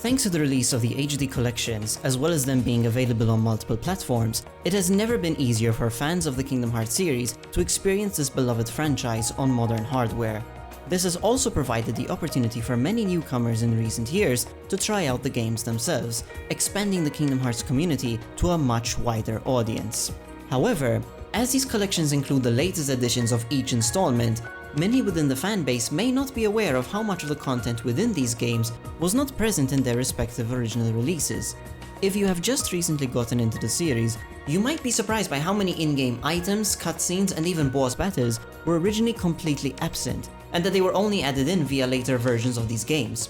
Thanks to the release of the HD collections, as well as them being available on multiple platforms, it has never been easier for fans of the Kingdom Hearts series to experience this beloved franchise on modern hardware. This has also provided the opportunity for many newcomers in recent years to try out the games themselves, expanding the Kingdom Hearts community to a much wider audience. However, as these collections include the latest editions of each installment, many within the fanbase may not be aware of how much of the content within these games was not present in their respective original releases. If you have just recently gotten into the series, you might be surprised by how many in-game items, cutscenes, and even boss battles were originally completely absent, and that they were only added in via later versions of these games.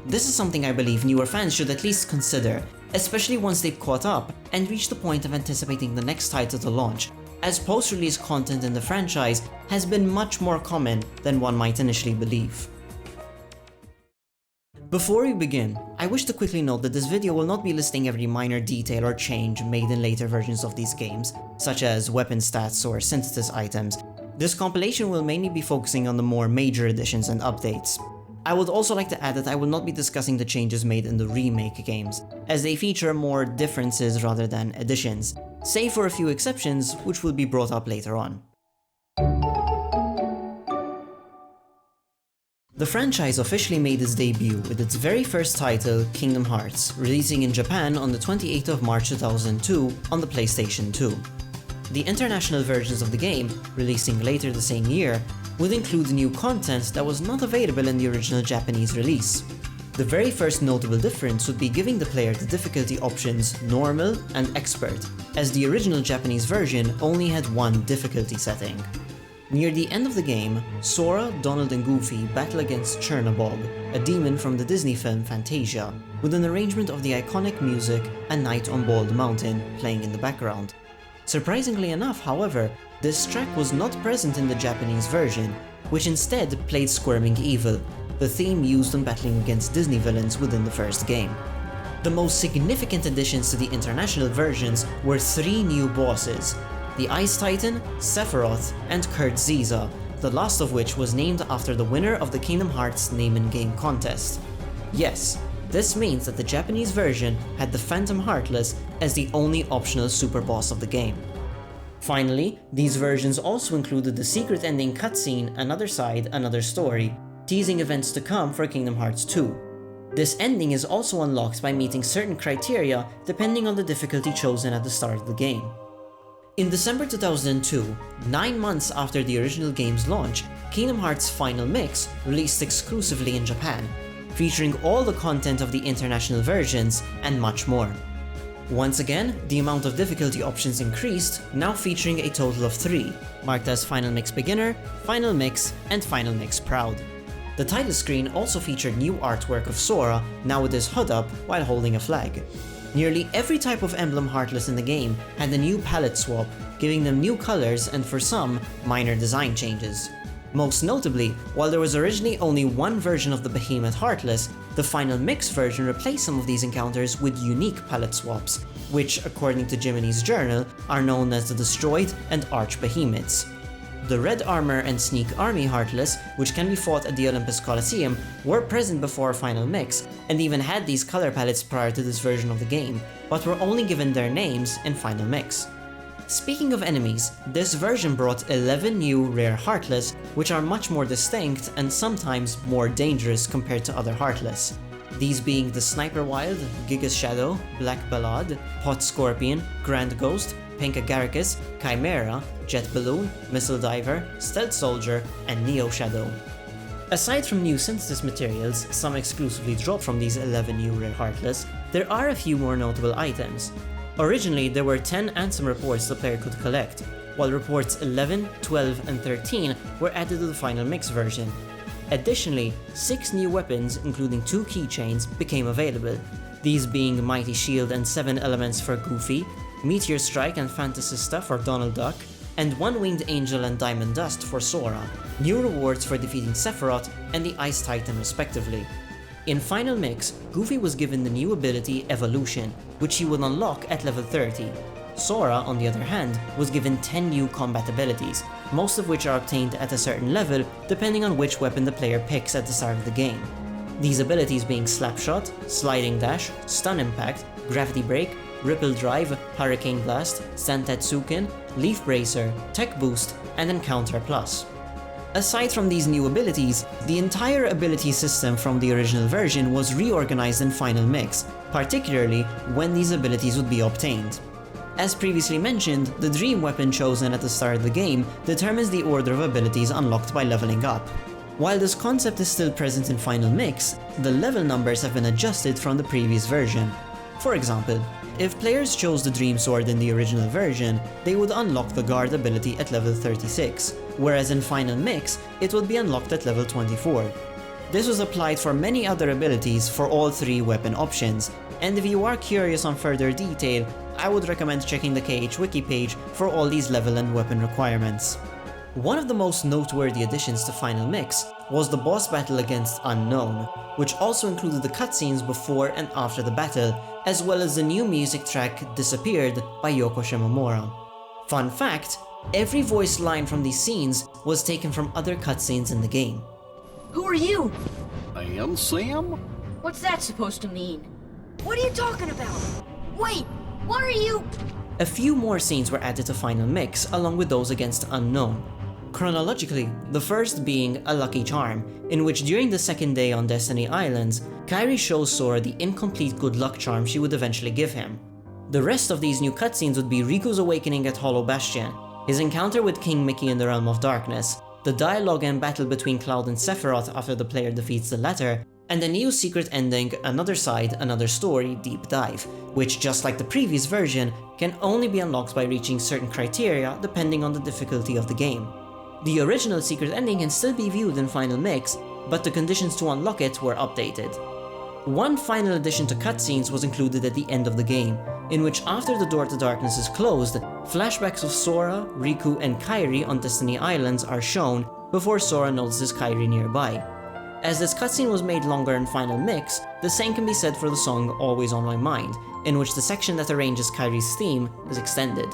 This is something I believe newer fans should at least consider, especially once they've caught up and reached the point of anticipating the next title to launch, as post-release content in the franchise has been much more common than one might initially believe. Before we begin, I wish to quickly note that this video will not be listing every minor detail or change made in later versions of these games, such as weapon stats or synthesis items. This compilation will mainly be focusing on the more major additions and updates. I would also like to add that I will not be discussing the changes made in the remake games, as they feature more differences rather than additions, save for a few exceptions which will be brought up later on. The franchise officially made its debut with its very first title, Kingdom Hearts, releasing in Japan on the 28th of March 2002 on the PlayStation 2. The international versions of the game, releasing later the same year, would include new content that was not available in the original Japanese release. The very first notable difference would be giving the player the difficulty options Normal and Expert, as the original Japanese version only had one difficulty setting. Near the end of the game, Sora, Donald and Goofy battle against Chernabog, a demon from the Disney film Fantasia, with an arrangement of the iconic music A Night on Bald Mountain playing in the background. Surprisingly enough, however, this track was not present in the Japanese version, which instead played Squirming Evil, the theme used when battling against Disney villains within the first game. The most significant additions to the international versions were 3 new bosses: the Ice Titan, Sephiroth, and Kurt Ziza, the last of which was named after the winner of the Kingdom Hearts Name and Game contest. Yes, this means that the Japanese version had the Phantom Heartless as the only optional super boss of the game. Finally, these versions also included the secret ending cutscene Another Side, Another Story, teasing events to come for Kingdom Hearts 2. This ending is also unlocked by meeting certain criteria depending on the difficulty chosen at the start of the game. In December 2002, 9 months after the original game's launch, Kingdom Hearts Final Mix released exclusively in Japan, featuring all the content of the international versions and much more. Once again, the amount of difficulty options increased, now featuring a total of 3, marked as Final Mix Beginner, Final Mix, and Final Mix Proud. The title screen also featured new artwork of Sora, now with his hood up while holding a flag. Nearly every type of emblem Heartless in the game had a new palette swap, giving them new colors and for some, minor design changes. Most notably, while there was originally only one version of the Behemoth Heartless, the Final Mix version replaced some of these encounters with unique palette swaps, which, according to Jiminy's journal, are known as the Destroyed and Arch Behemoths. The Red Armor and Sneak Army Heartless, which can be fought at the Olympus Coliseum, were present before Final Mix, and even had these color palettes prior to this version of the game, but were only given their names in Final Mix. Speaking of enemies, this version brought 11 new rare Heartless, which are much more distinct and sometimes more dangerous compared to other Heartless. These being the Sniper Wild, Gigas Shadow, Black Ballad, Hot Scorpion, Grand Ghost, Pink Agaricus, Chimera, Jet Balloon, Missile Diver, Stealth Soldier, and Neo Shadow. Aside from new synthesis materials, some exclusively dropped from these 11 new rare Heartless, there are a few more notable items. Originally, there were 10 Ansem reports the player could collect, while reports 11, 12, and 13 were added to the Final Mix version. Additionally, 6 new weapons, including 2 keychains, became available, these being Mighty Shield and 7 Elements for Goofy, Meteor Strike and Fantasista for Donald Duck, and One Winged Angel and Diamond Dust for Sora, new rewards for defeating Sephiroth and the Ice Titan respectively. In Final Mix, Goofy was given the new ability Evolution, which he would unlock at level 30. Sora, on the other hand, was given 10 new combat abilities, most of which are obtained at a certain level depending on which weapon the player picks at the start of the game. These abilities being Slapshot, Sliding Dash, Stun Impact, Gravity Break, Ripple Drive, Hurricane Blast, Santetsuken, Leaf Bracer, Tech Boost, and Encounter Plus. Aside from these new abilities, the entire ability system from the original version was reorganized in Final Mix, particularly when these abilities would be obtained. As previously mentioned, the Dream weapon chosen at the start of the game determines the order of abilities unlocked by leveling up. While this concept is still present in Final Mix, the level numbers have been adjusted from the previous version. For example, if players chose the Dream Sword in the original version, they would unlock the Guard ability at level 36, whereas in Final Mix, it would be unlocked at level 24. This was applied for many other abilities for all three weapon options, and if you are curious on further detail, I would recommend checking the KH Wiki page for all these level and weapon requirements. One of the most noteworthy additions to Final Mix was the boss battle against Unknown, which also included the cutscenes before and after the battle, as well as the new music track Disappeared by Yoko Shimomura. Fun fact, every voice line from these scenes was taken from other cutscenes in the game. Who are you? I am Sam? What's that supposed to mean? What are you talking about? Wait, what are you? A few more scenes were added to Final Mix along with those against Unknown. Chronologically, the first being a Lucky Charm, in which during the second day on Destiny Islands, Kairi shows Sora the incomplete good luck charm she would eventually give him. The rest of these new cutscenes would be Riku's awakening at Hollow Bastion, his encounter with King Mickey in the Realm of Darkness, the dialogue and battle between Cloud and Sephiroth after the player defeats the latter, and the new secret ending Another Side, Another Story Deep Dive, which just like the previous version, can only be unlocked by reaching certain criteria depending on the difficulty of the game. The original secret ending can still be viewed in Final Mix, but the conditions to unlock it were updated. One final addition to cutscenes was included at the end of the game, in which after the door to darkness is closed, flashbacks of Sora, Riku, and Kairi on Destiny Islands are shown before Sora notices Kairi nearby. As this cutscene was made longer in Final Mix, the same can be said for the song Always on My Mind, in which the section that arranges Kairi's theme is extended.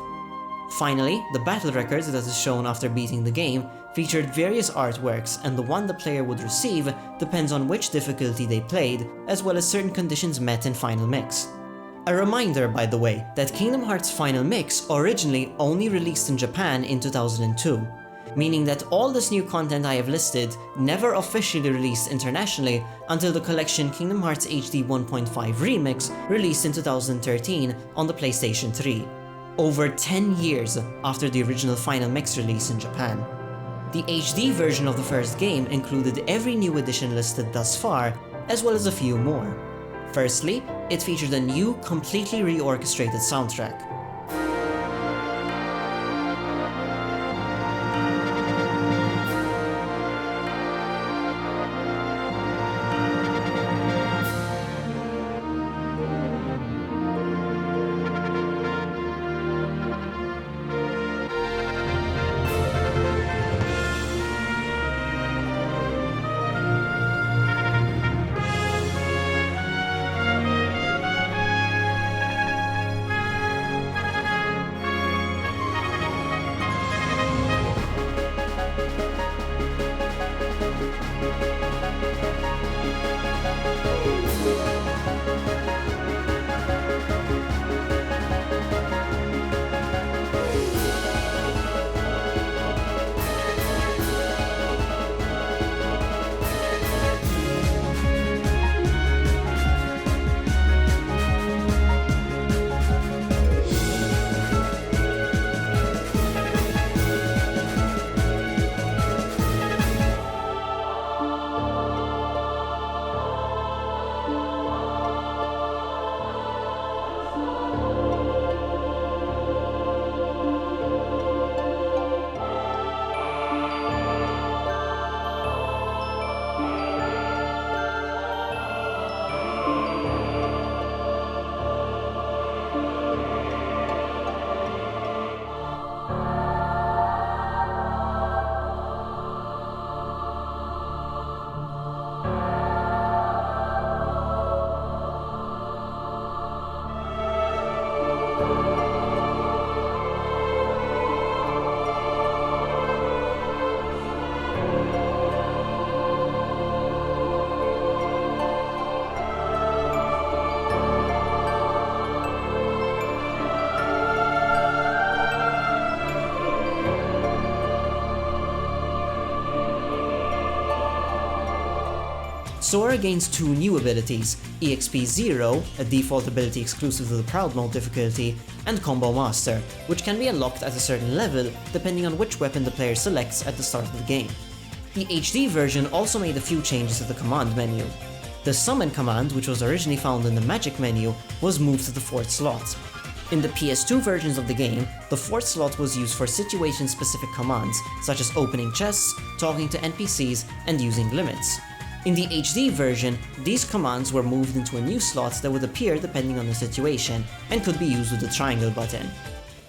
Finally, the battle record that is shown after beating the game featured various artworks, and the one the player would receive depends on which difficulty they played, as well as certain conditions met in Final Mix. A reminder, by the way, that Kingdom Hearts Final Mix originally only released in Japan in 2002, meaning that all this new content I have listed never officially released internationally until the collection Kingdom Hearts HD 1.5 Remix released in 2013 on the PlayStation 3. Over 10 years after the original Final Mix release in Japan. The HD version of the first game included every new addition listed thus far, as well as a few more. Firstly, it featured a new, completely reorchestrated soundtrack. Sora gains 2 new abilities, EXP 0, a default ability exclusive to the Proud Mode difficulty, and Combo Master, which can be unlocked at a certain level depending on which weapon the player selects at the start of the game. The HD version also made a few changes to the command menu. The Summon command, which was originally found in the Magic menu, was moved to the 4th slot. In the PS2 versions of the game, the 4th slot was used for situation-specific commands, such as opening chests, talking to NPCs, and using limits. In the HD version, these commands were moved into a new slot that would appear depending on the situation, and could be used with the triangle button.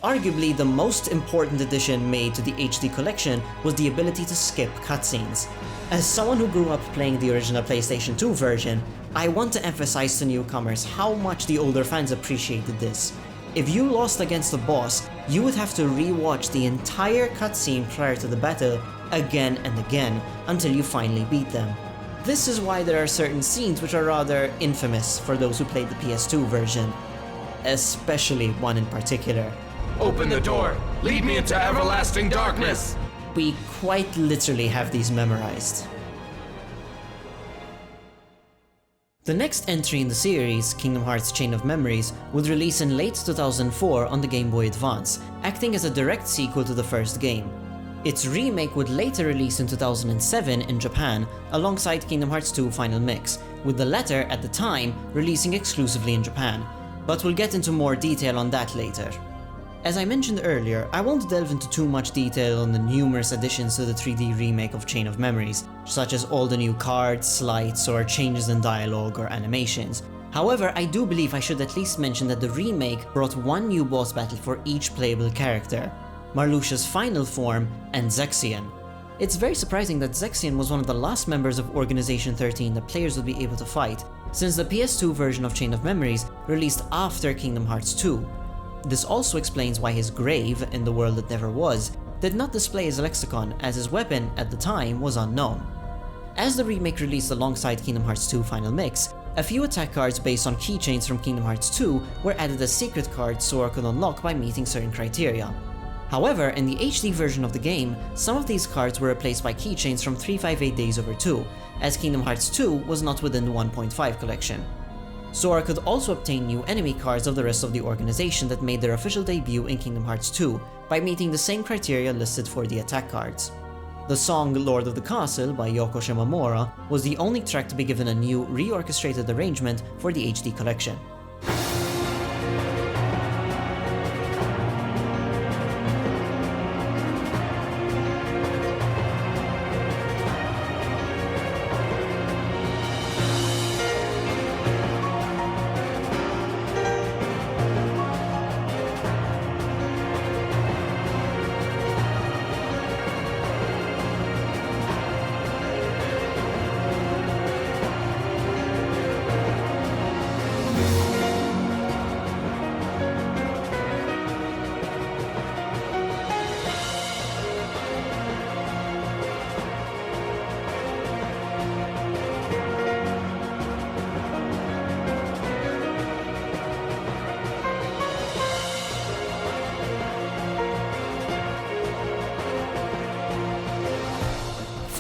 Arguably, the most important addition made to the HD collection was the ability to skip cutscenes. As someone who grew up playing the original PlayStation 2 version, I want to emphasize to newcomers how much the older fans appreciated this. If you lost against a boss, you would have to re-watch the entire cutscene prior to the battle again and again until you finally beat them. This is why there are certain scenes which are rather infamous for those who played the PS2 version, especially one in particular. Open the door! Lead me into everlasting darkness! We quite literally have these memorized. The next entry in the series, Kingdom Hearts Chain of Memories, would release in late 2004 on the Game Boy Advance, acting as a direct sequel to the first game. Its remake would later release in 2007 in Japan, alongside Kingdom Hearts 2 Final Mix, with the latter, at the time, releasing exclusively in Japan, but we'll get into more detail on that later. As I mentioned earlier, I won't delve into too much detail on the numerous additions to the 3D remake of Chain of Memories, such as all the new cards, slides, or changes in dialogue or animations. However, I do believe I should at least mention that the remake brought one new boss battle for each playable character, Marluxia's final form and Zexion. It's very surprising that Zexion was one of the last members of Organization 13 that players would be able to fight, since the PS2 version of Chain of Memories released after Kingdom Hearts 2. This also explains why his grave, in the world that never was, did not display his lexicon, as his weapon, at the time, was unknown. As the remake released alongside Kingdom Hearts 2 Final Mix, a few attack cards based on keychains from Kingdom Hearts 2 were added as secret cards Sora could unlock by meeting certain criteria. However, in the HD version of the game, some of these cards were replaced by keychains from 358 Days Over 2, as Kingdom Hearts 2 was not within the 1.5 collection. Sora could also obtain new enemy cards of the rest of the organization that made their official debut in Kingdom Hearts 2 by meeting the same criteria listed for the attack cards. The song Lord of the Castle by Yoko Shimomura was the only track to be given a new, reorchestrated arrangement for the HD collection.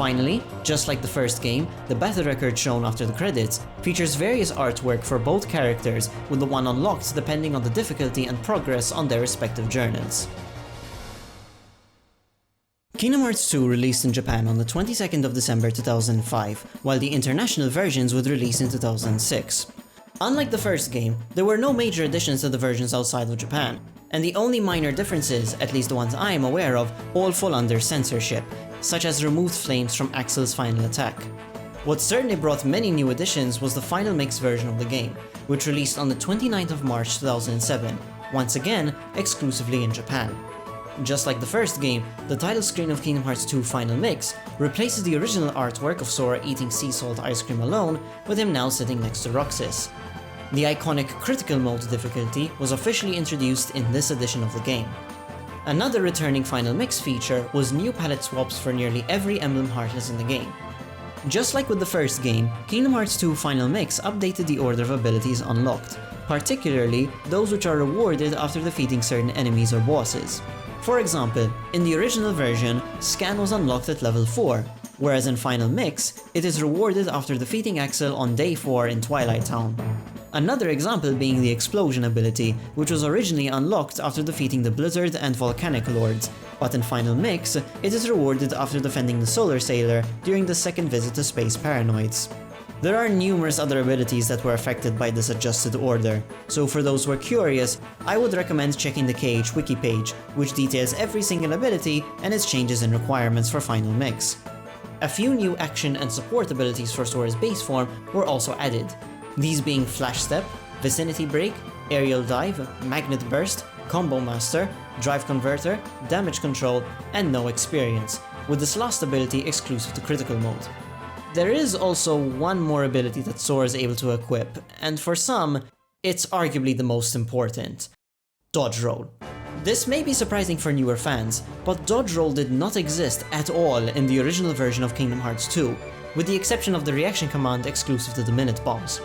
Finally, just like the first game, the battle record shown after the credits features various artwork for both characters, with the one unlocked depending on the difficulty and progress on their respective journals. Kingdom Hearts 2 released in Japan on the 22nd of December 2005, while the international versions would release in 2006. Unlike the first game, there were no major additions to the versions outside of Japan, and the only minor differences, at least the ones I am aware of, all fall under censorship, such as removed flames from Axel's final attack. What certainly brought many new additions was the Final Mix version of the game, which released on the 29th of March 2007, once again exclusively in Japan. Just like the first game, the title screen of Kingdom Hearts 2 Final Mix replaces the original artwork of Sora eating sea salt ice cream alone, with him now sitting next to Roxas. The iconic Critical Mode difficulty was officially introduced in this edition of the game. Another returning Final Mix feature was new palette swaps for nearly every emblem Heartless in the game. Just like with the first game, Kingdom Hearts 2 Final Mix updated the order of abilities unlocked, particularly those which are rewarded after defeating certain enemies or bosses. For example, in the original version, Scan was unlocked at level 4, whereas in Final Mix, it is rewarded after defeating Axel on Day 4 in Twilight Town. Another example being the Explosion ability, which was originally unlocked after defeating the Blizzard and Volcanic Lords, but in Final Mix, it is rewarded after defending the Solar Sailor during the second visit to Space Paranoids. There are numerous other abilities that were affected by this adjusted order, so for those who are curious, I would recommend checking the KH wiki page, which details every single ability and its changes and requirements for Final Mix. A few new action and support abilities for Sora's base form were also added, these being Flash Step, Vicinity Break, Aerial Dive, Magnet Burst, Combo Master, Drive Converter, Damage Control, and No Experience, with this last ability exclusive to Critical Mode. There is also one more ability that Sora is able to equip, and for some, it's arguably the most important: Dodge Roll. This may be surprising for newer fans, but Dodge Roll did not exist at all in the original version of Kingdom Hearts 2, with the exception of the reaction command exclusive to the Minute Bombs.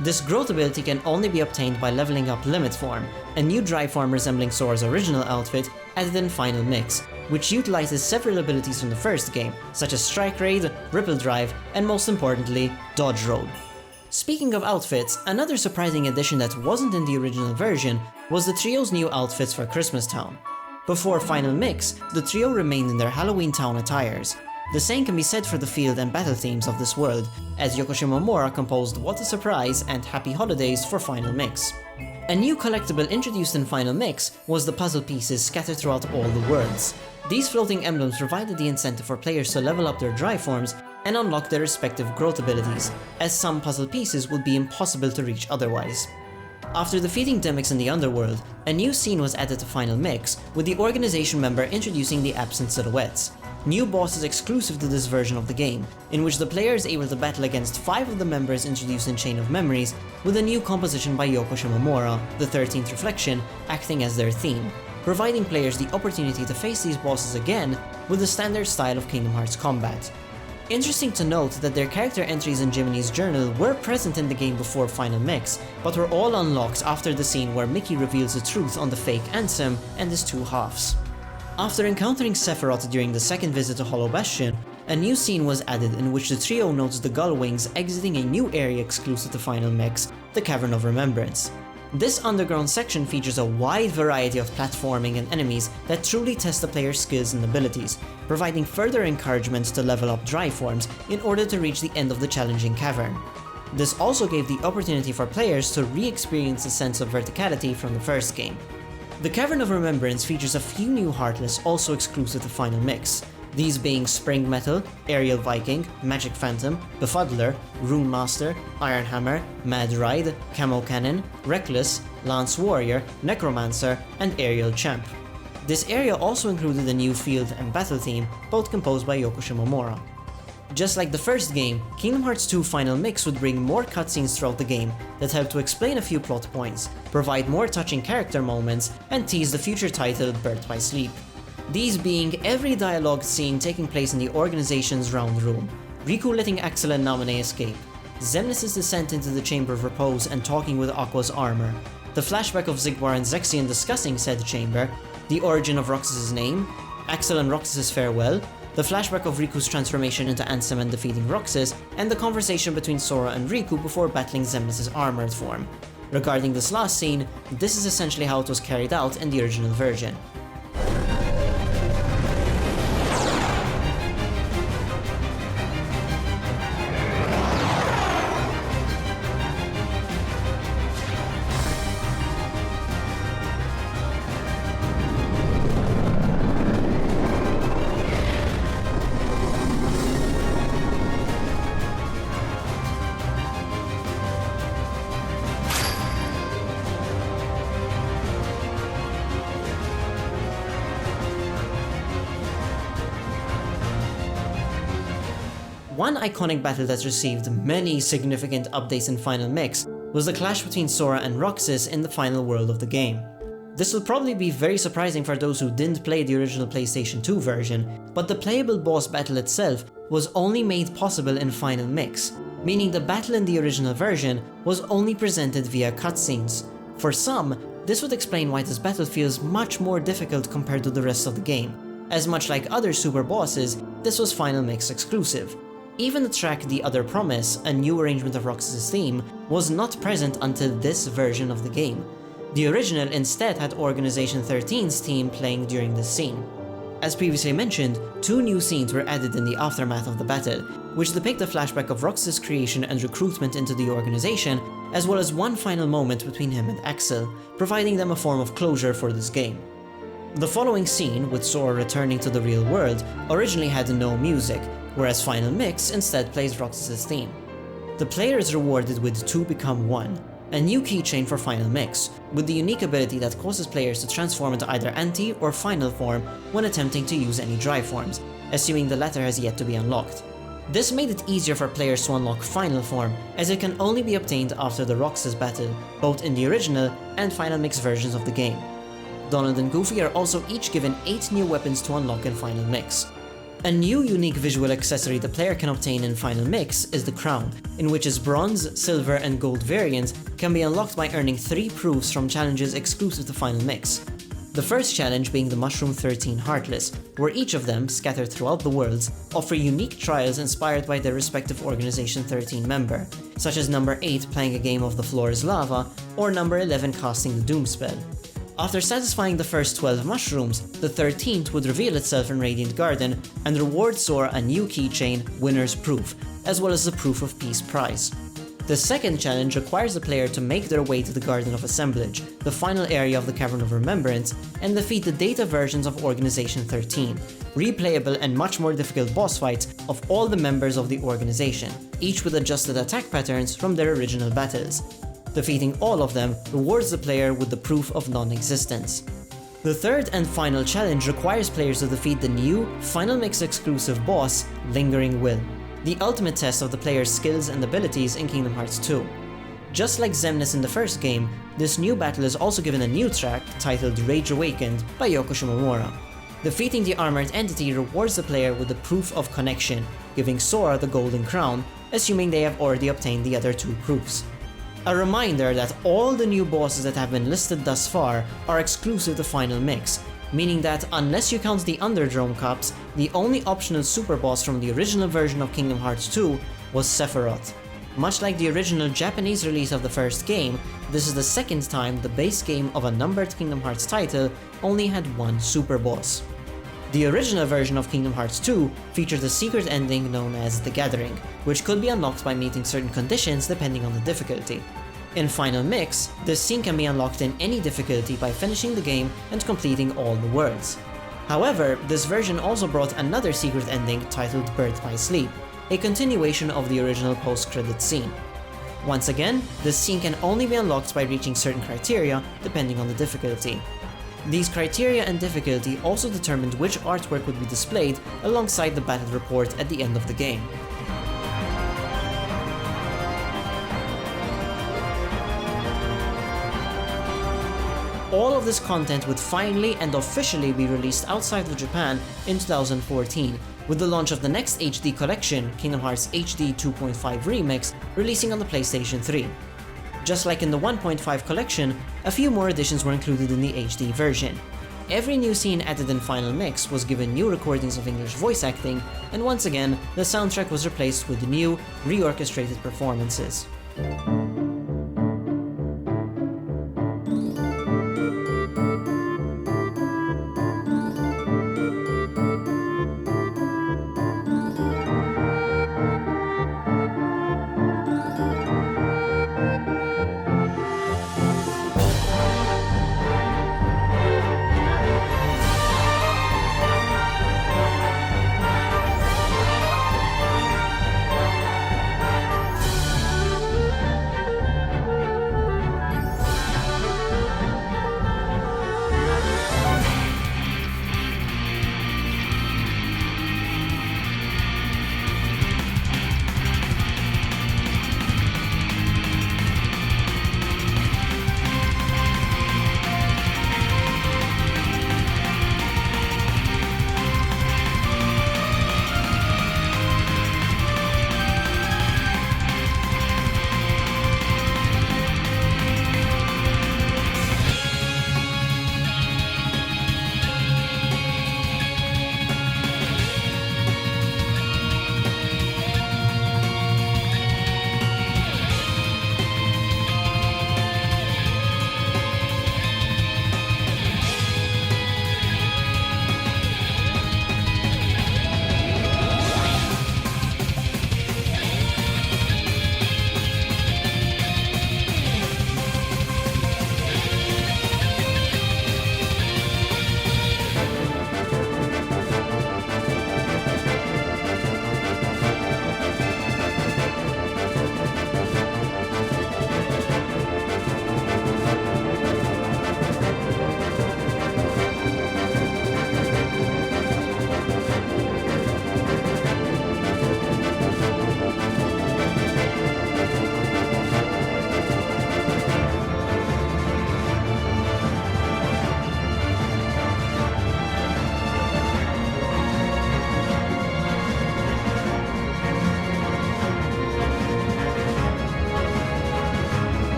This growth ability can only be obtained by leveling up Limit Form, a new drive form resembling Sora's original outfit added in Final Mix, which utilizes several abilities from the first game, such as Strike Raid, Ripple Drive, and most importantly, Dodge Roll. Speaking of outfits, another surprising addition that wasn't in the original version was the trio's new outfits for Christmas Town. Before Final Mix, the trio remained in their Halloween Town attires. The same can be said for the field and battle themes of this world, as Yoko Shimomura composed What a Surprise and Happy Holidays for Final Mix. A new collectible introduced in Final Mix was the puzzle pieces scattered throughout all the worlds. These floating emblems provided the incentive for players to level up their drive forms and unlock their respective growth abilities, as some puzzle pieces would be impossible to reach otherwise. After defeating Demyx in the Underworld, a new scene was added to Final Mix, with the organization member introducing the Absent Silhouettes, new bosses exclusive to this version of the game, in which the player is able to battle against 5 of the members introduced in Chain of Memories, with a new composition by Yoko Shimomura, the 13th Reflection, acting as their theme, providing players the opportunity to face these bosses again with the standard style of Kingdom Hearts combat. Interesting to note that their character entries in Jiminy's journal were present in the game before Final Mix, but were all unlocked after the scene where Mickey reveals the truth on the fake Ansem and his two halves. After encountering Sephiroth during the second visit to Hollow Bastion, a new scene was added in which the trio notes the Gull Wings exiting a new area exclusive to Final Mix, the Cavern of Remembrance. This underground section features a wide variety of platforming and enemies that truly test the player's skills and abilities, providing further encouragement to level up drive forms in order to reach the end of the challenging cavern. This also gave the opportunity for players to re-experience the sense of verticality from the first game. The Cavern of Remembrance features a few new Heartless also exclusive to Final Mix, these being Spring Metal, Aerial Viking, Magic Phantom, Befuddler, Rune Master, Iron Hammer, Mad Ride, Camo Cannon, Reckless, Lance Warrior, Necromancer, and Aerial Champ. This area also included a new field and battle theme, both composed by Yoko Shimomura. Just like the first game, Kingdom Hearts 2 Final Mix would bring more cutscenes throughout the game that help to explain a few plot points, provide more touching character moments, and tease the future title Birth by Sleep. These being every dialogue scene taking place in the organization's round room, Riku letting Axel and Naminé escape, Xemnas' descent into the Chamber of Repose and talking with Aqua's armor, the flashback of Xigbar and Zexion discussing said chamber, the origin of Roxas' name, Axel and Roxas' farewell, the flashback of Riku's transformation into Ansem and defeating Roxas, and the conversation between Sora and Riku before battling Xemnas' armored form. Regarding this last scene, this is essentially how it was carried out in the original version. One iconic battle that received many significant updates in Final Mix was the clash between Sora and Roxas in the final world of the game. This will probably be very surprising for those who didn't play the original PlayStation 2 version, but the playable boss battle itself was only made possible in Final Mix, meaning the battle in the original version was only presented via cutscenes. For some, this would explain why this battle feels much more difficult compared to the rest of the game. As much like other super bosses, this was Final Mix exclusive. Even the track The Other Promise, a new arrangement of Roxas' theme, was not present until this version of the game. The original instead had Organization 13's theme playing during this scene. As previously mentioned, 2 new scenes were added in the aftermath of the battle, which depict a flashback of Roxas' creation and recruitment into the organization, as well as one final moment between him and Axel, providing them a form of closure for this game. The following scene, with Sora returning to the real world, originally had no music, whereas Final Mix instead plays Roxas' theme. The player is rewarded with 2 Become 1, a new keychain for Final Mix, with the unique ability that causes players to transform into either anti or final form when attempting to use any drive forms, assuming the latter has yet to be unlocked. This made it easier for players to unlock final form, as it can only be obtained after the Roxas battle, both in the original and Final Mix versions of the game. Donald and Goofy are also each given 8 new weapons to unlock in Final Mix. A new unique visual accessory the player can obtain in Final Mix is the Crown, in which its bronze, silver and gold variant can be unlocked by earning 3 proofs from challenges exclusive to Final Mix. The first challenge being the Mushroom 13 Heartless, where each of them, scattered throughout the worlds, offer unique trials inspired by their respective Organization 13 member, such as number 8 playing a game of The Floor is Lava, or number 11 casting the Doom spell. After satisfying the first 12 mushrooms, the 13th would reveal itself in Radiant Garden and reward Sora a new keychain, Winner's Proof, as well as the Proof of Peace prize. The second challenge requires the player to make their way to the Garden of Assemblage, the final area of the Cavern of Remembrance, and defeat the data versions of Organization 13, replayable and much more difficult boss fights of all the members of the organization, each with adjusted attack patterns from their original battles. Defeating all of them rewards the player with the Proof of Non-Existence. The third and final challenge requires players to defeat the new, Final Mix exclusive boss, Lingering Will, the ultimate test of the player's skills and abilities in Kingdom Hearts 2. Just like Xemnas in the first game, this new battle is also given a new track titled Rage Awakened by Yoko Shimomura. Defeating the armored entity rewards the player with the Proof of Connection, giving Sora the Golden Crown, assuming they have already obtained the other 2 proofs. A reminder that all the new bosses that have been listed thus far are exclusive to Final Mix, meaning that unless you count the Underdrome Cups, the only optional super boss from the original version of Kingdom Hearts 2 was Sephiroth. Much like the original Japanese release of the first game, this is the second time the base game of a numbered Kingdom Hearts title only had 1 super boss. The original version of Kingdom Hearts 2 featured a secret ending known as The Gathering, which could be unlocked by meeting certain conditions depending on the difficulty. In Final Mix, this scene can be unlocked in any difficulty by finishing the game and completing all the worlds. However, this version also brought another secret ending titled Birth by Sleep, a continuation of the original post-credits scene. Once again, this scene can only be unlocked by reaching certain criteria depending on the difficulty. These criteria and difficulty also determined which artwork would be displayed alongside the battle report at the end of the game. All of this content would finally and officially be released outside of Japan in 2014, with the launch of the next HD collection, Kingdom Hearts HD 2.5 Remix, releasing on the PlayStation 3. Just like in the 1.5 collection, a few more additions were included in the HD version. Every new scene added in Final Mix was given new recordings of English voice acting, and once again, the soundtrack was replaced with new, reorchestrated performances.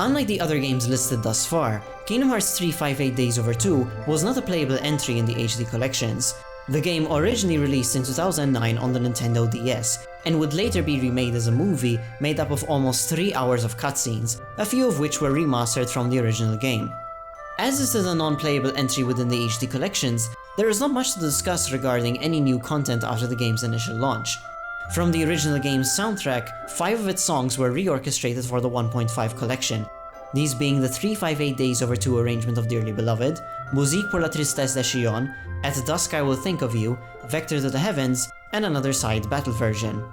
Unlike the other games listed thus far, Kingdom Hearts 358 Days Over 2 was not a playable entry in the HD collections. The game originally released in 2009 on the Nintendo DS, and would later be remade as a movie made up of almost 3 hours of cutscenes, a few of which were remastered from the original game. As this is a non-playable entry within the HD collections, there is not much to discuss regarding any new content after the game's initial launch. From the original game's soundtrack, 5 of its songs were reorchestrated for the 1.5 collection, these being the 358 Days Over 2 arrangement of Dearly Beloved, Musique pour la tristesse de Xion, At Dusk I Will Think of You, Vector to the Heavens, and another side battle version.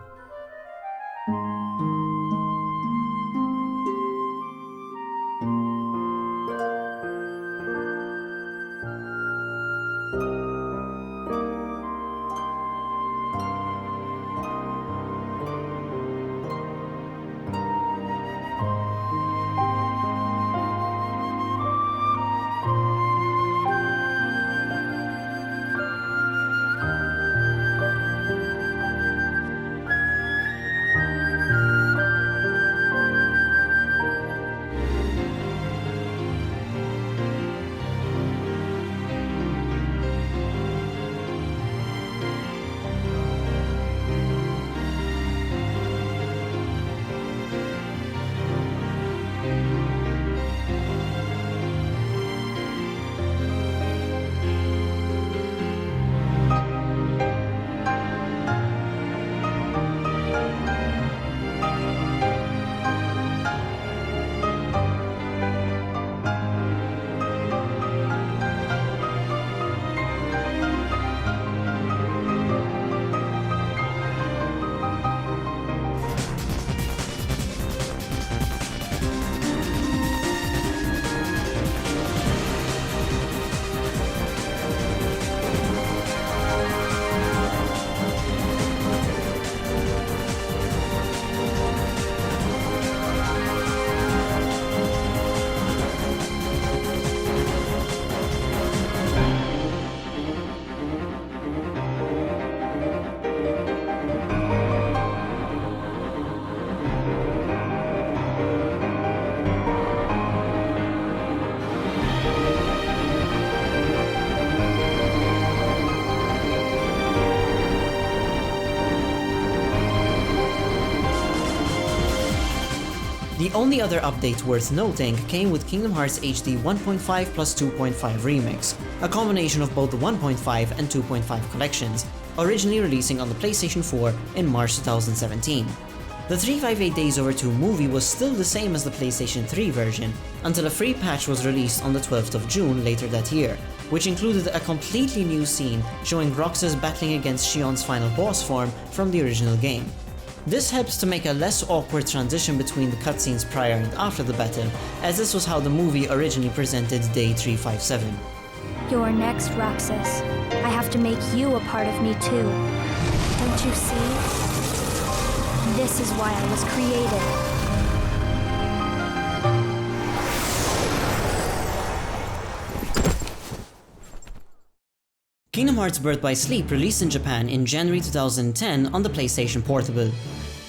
The only other update worth noting came with Kingdom Hearts HD 1.5 plus 2.5 Remix, a combination of both the 1.5 and 2.5 collections, originally releasing on the PlayStation 4 in March 2017. The 358 Days Over 2 movie was still the same as the PlayStation 3 version, until a free patch was released on the 12th of June later that year, which included a completely new scene showing Roxas battling against Xion's final boss form from the original game. This helps to make a less awkward transition between the cutscenes prior and after the battle, as this was how the movie originally presented Day 357. You're next, Roxas. I have to make you a part of me too. Don't you see? This is why I was created. Kingdom Hearts Birth by Sleep released in Japan in January 2010 on the PlayStation Portable.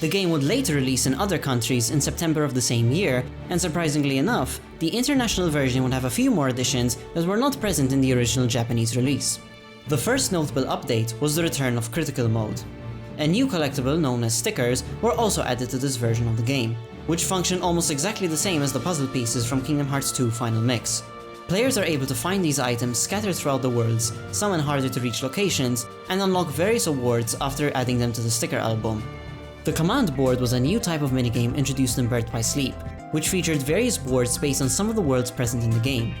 The game would later release in other countries in September of the same year, and surprisingly enough, the international version would have a few more additions that were not present in the original Japanese release. The first notable update was the return of Critical Mode. A new collectible known as stickers were also added to this version of the game, which function almost exactly the same as the puzzle pieces from Kingdom Hearts 2 Final Mix. Players are able to find these items scattered throughout the worlds, summon harder to reach locations, and unlock various awards after adding them to the sticker album. The command board was a new type of minigame introduced in Birth by Sleep, which featured various boards based on some of the worlds present in the game.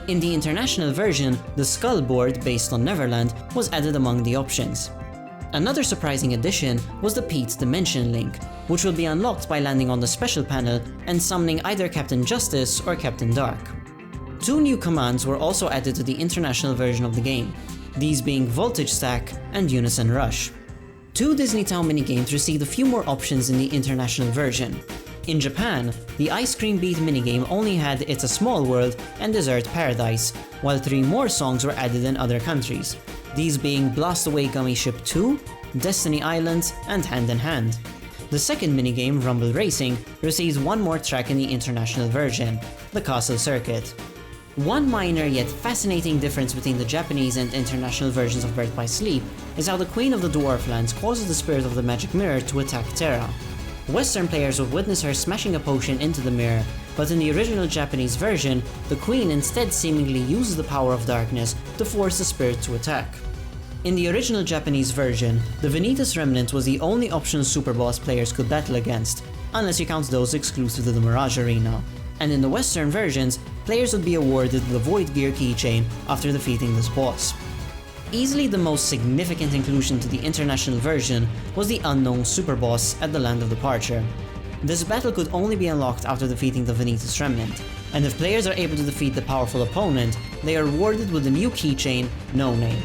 In the international version, the Skull board based on Neverland was added among the options. Another surprising addition was the Pete Dimension Link, which will be unlocked by landing on the special panel and summoning either Captain Justice or Captain Dark. 2 new commands were also added to the international version of the game, these being Voltage Stack and Unison Rush. 2 Disney Town minigames received a few more options in the international version. In Japan, the Ice Cream Beat minigame only had It's a Small World and Desert Paradise, while 3 more songs were added in other countries, these being Blast Away Gummy Ship 2, Destiny Islands, and Hand in Hand. The second minigame, Rumble Racing, receives one more track in the international version, the Castle Circuit. One minor yet fascinating difference between the Japanese and international versions of Birth by Sleep is how the Queen of the Dwarflands causes the spirit of the magic mirror to attack Terra. Western players would witness her smashing a potion into the mirror, but in the original Japanese version, the Queen instead seemingly uses the power of darkness to force the spirit to attack. In the original Japanese version, the Vanitas Remnant was the only optional super boss players could battle against, unless you count those exclusive to the Mirage Arena. And in the Western versions, players would be awarded the Void Gear keychain after defeating this boss. Easily the most significant inclusion to the international version was the unknown super boss at the Land of Departure. This battle could only be unlocked after defeating the Vanitas Remnant, and if players are able to defeat the powerful opponent, they are rewarded with the new keychain, No Name.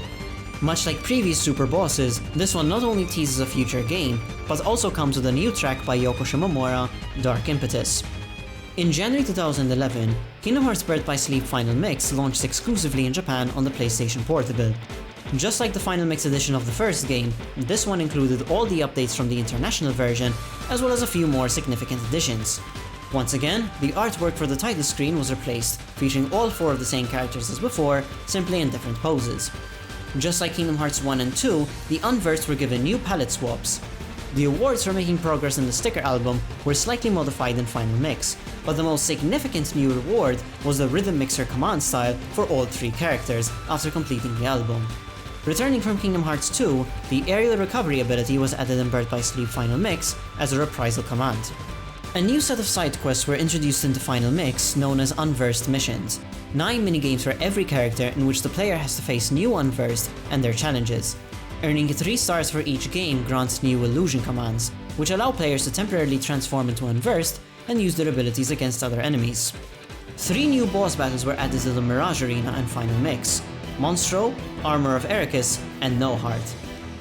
Much like previous super bosses, this one not only teases a future game, but also comes with a new track by Yoko Shimomura, Dark Impetus. In January 2011, Kingdom Hearts Birth by Sleep Final Mix launched exclusively in Japan on the PlayStation Portable. Just like the Final Mix edition of the first game, this one included all the updates from the international version, as well as a few more significant additions. Once again, the artwork for the title screen was replaced, featuring all 4 of the same characters as before, simply in different poses. Just like Kingdom Hearts 1 and 2, the Unversed were given new palette swaps. The awards for making progress in the sticker album were slightly modified in Final Mix, but the most significant new reward was the Rhythm Mixer command style for all 3 characters after completing the album. Returning from Kingdom Hearts 2, the aerial recovery ability was added in Birth by Sleep Final Mix as a reprisal command. A new set of side quests were introduced into Final Mix known as Unversed Missions, 9 minigames for every character in which the player has to face new Unversed and their challenges. Earning 3 stars for each game grants new illusion commands, which allow players to temporarily transform into Unversed and use their abilities against other enemies. 3 new boss battles were added to the Mirage Arena and Final Mix: Monstro, Armor of Ericus, and No Heart.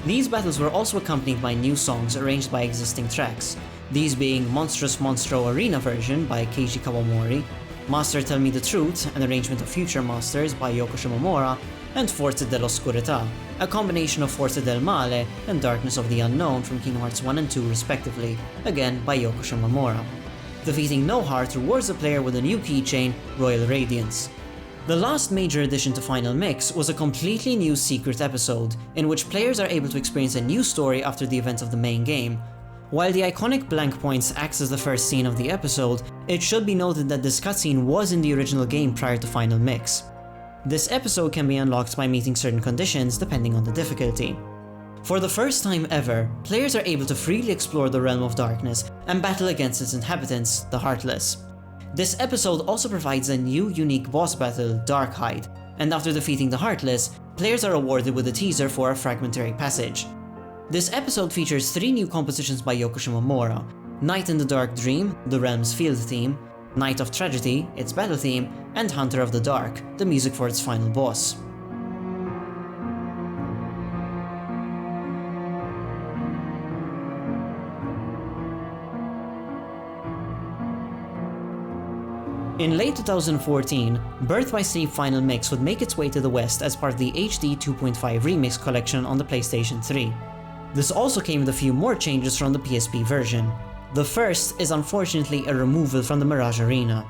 These battles were also accompanied by new songs arranged by existing tracks, these being Monstrous Monstro Arena version by Keiji Kawamori, Master Tell Me the Truth, an arrangement of Future Masters by Yoko Shimomura, and Forza dell'Oscurità, a combination of Forza del Male and Darkness of the Unknown from Kingdom Hearts 1 and 2 respectively, again by Yoko Shimomura. Defeating No Heart rewards the player with a new keychain, Royal Radiance. The last major addition to Final Mix was a completely new secret episode, in which players are able to experience a new story after the events of the main game. While the iconic blank points acts as the first scene of the episode, it should be noted that this cutscene was in the original game prior to Final Mix. This episode can be unlocked by meeting certain conditions depending on the difficulty. For the first time ever, players are able to freely explore the Realm of Darkness and battle against its inhabitants, the Heartless. This episode also provides a new unique boss battle, Darkhide, and after defeating the Heartless, players are awarded with a teaser for a fragmentary passage. This episode features 3 new compositions by Yoko Shimomura: Night in the Dark Dream, the Realm's field theme, Night of Tragedy, its battle theme, and Hunter of the Dark, the music for its final boss. In late 2014, Birth by Sleep Final Mix would make its way to the West as part of the HD 2.5 Remix collection on the PlayStation 3. This also came with a few more changes from the PSP version. The first is unfortunately a removal from the Mirage Arena.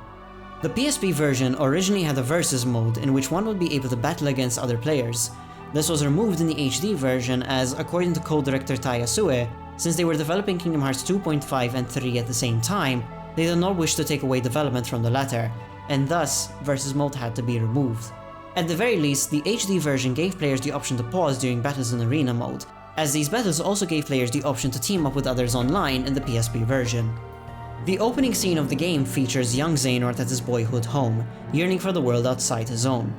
The PSP version originally had a versus mode in which one would be able to battle against other players. This was removed in the HD version as, according to co-director Taya Sue, since they were developing Kingdom Hearts 2.5 and 3 at the same time, they did not wish to take away development from the latter, and thus, versus mode had to be removed. At the very least, the HD version gave players the option to pause during battles in arena mode, as these battles also gave players the option to team up with others online in the PSP version. The opening scene of the game features young Xehanort at his boyhood home, yearning for the world outside his own.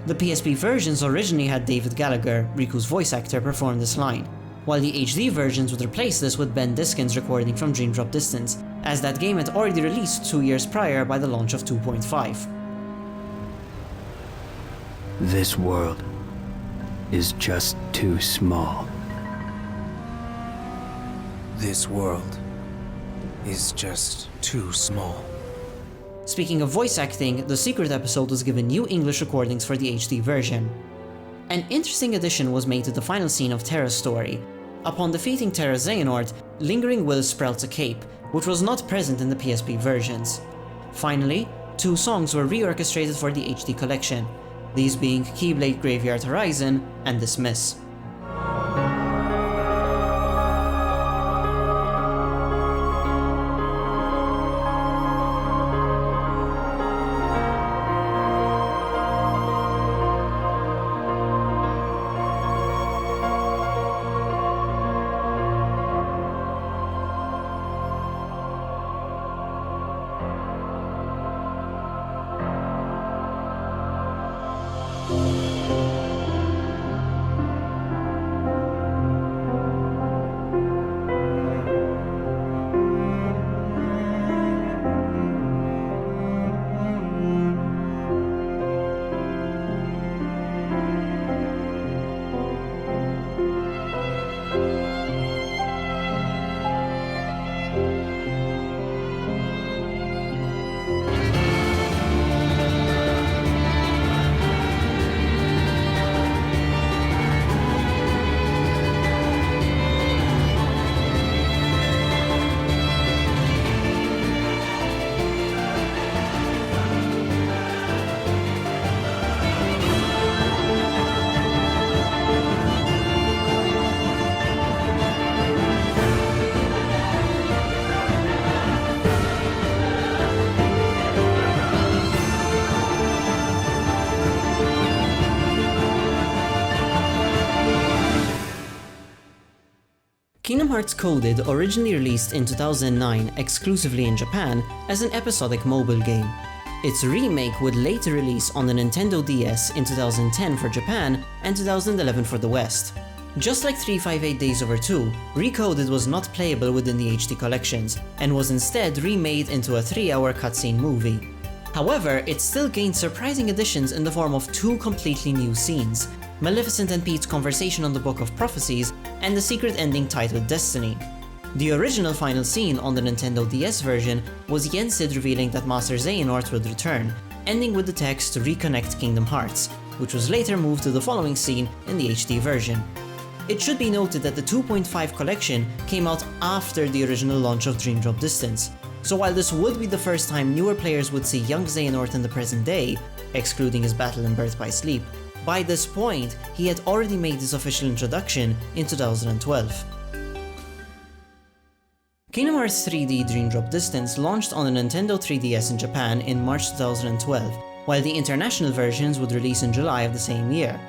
The PSP versions originally had David Gallagher, Riku's voice actor, perform this line, while the HD versions would replace this with Ben Diskin's recording from Dream Drop Distance, as that game had already released 2 years prior by the launch of 2.5. This world is just too small. This world is just too small. Speaking of voice acting, the secret episode was given new English recordings for the HD version. An interesting addition was made to the final scene of Terra's story. Upon defeating Terra Xehanort, Lingering Will sprouts a cape, which was not present in the PSP versions. Finally, 2 songs were reorchestrated for the HD collection, these being Keyblade Graveyard Horizon and Dismiss. Kingdom Hearts Coded originally released in 2009 exclusively in Japan as an episodic mobile game. Its remake would later release on the Nintendo DS in 2010 for Japan and 2011 for the West. Just like 358 Days Over 2, Recoded was not playable within the HD collections, and was instead remade into a 3-hour cutscene movie. However, it still gained surprising additions in the form of 2 completely new scenes: Maleficent and Pete's conversation on the Book of Prophecies, and the secret ending titled Destiny. The original final scene on the Nintendo DS version was Yensid revealing that Master Xehanort would return, ending with the text "Reconnect Kingdom Hearts," which was later moved to the following scene in the HD version. It should be noted that the 2.5 collection came out after the original launch of Dream Drop Distance, so while this would be the first time newer players would see young Xehanort in the present day, excluding his battle in Birth by Sleep, by this point he had already made his official introduction in 2012. Kingdom Hearts 3D Dream Drop Distance launched on the Nintendo 3DS in Japan in March 2012, while the international versions would release in July of the same year.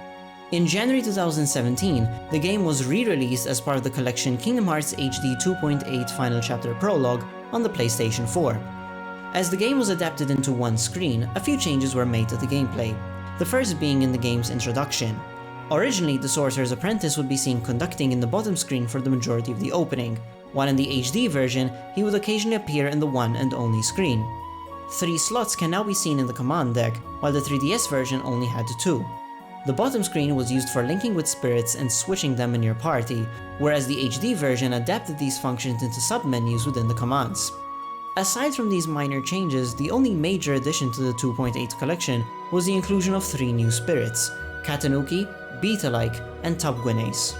In January 2017, the game was re-released as part of the collection Kingdom Hearts HD 2.8 Final Chapter Prologue on the PlayStation 4. As the game was adapted into one screen, a few changes were made to the gameplay, the first being in the game's introduction. Originally, the Sorcerer's Apprentice would be seen conducting in the bottom screen for the majority of the opening, while in the HD version, he would occasionally appear in the one and only screen. 3 slots can now be seen in the command deck, while the 3DS version only had 2. The bottom screen was used for linking with spirits and switching them in your party, whereas the HD version adapted these functions into sub-menus within the commands. Aside from these minor changes, the only major addition to the 2.8 collection was the inclusion of 3 new spirits: Katanuki, Beetalike, and Tubguinace.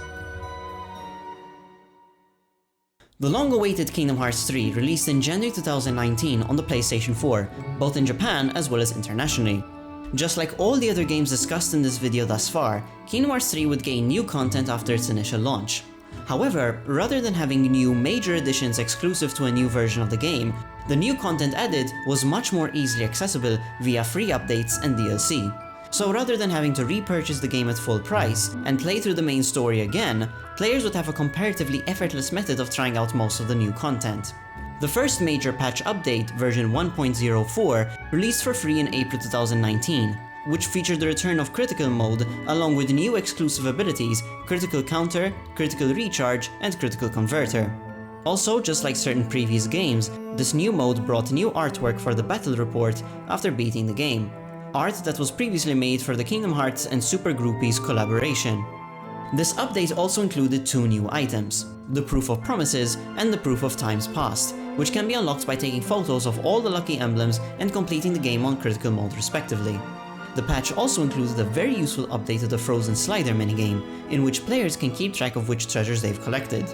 The long-awaited Kingdom Hearts 3 released in January 2019 on the PlayStation 4, both in Japan as well as internationally. Just like all the other games discussed in this video thus far, Kingdom Hearts 3 would gain new content after its initial launch. However, rather than having new major additions exclusive to a new version of the game, the new content added was much more easily accessible via free updates and DLC. So rather than having to repurchase the game at full price and play through the main story again, players would have a comparatively effortless method of trying out most of the new content. The first major patch update, version 1.04, released for free in April 2019, which featured the return of Critical Mode along with new exclusive abilities Critical Counter, Critical Recharge, and Critical Converter. Also, just like certain previous games, this new mode brought new artwork for the battle report after beating the game, art that was previously made for the Kingdom Hearts and Super Groupies collaboration. This update also included 2 new items, the Proof of Promises and the Proof of Times Past, which can be unlocked by taking photos of all the lucky emblems and completing the game on Critical Mode respectively. The patch also included a very useful update to the Frozen Slider minigame, in which players can keep track of which treasures they've collected.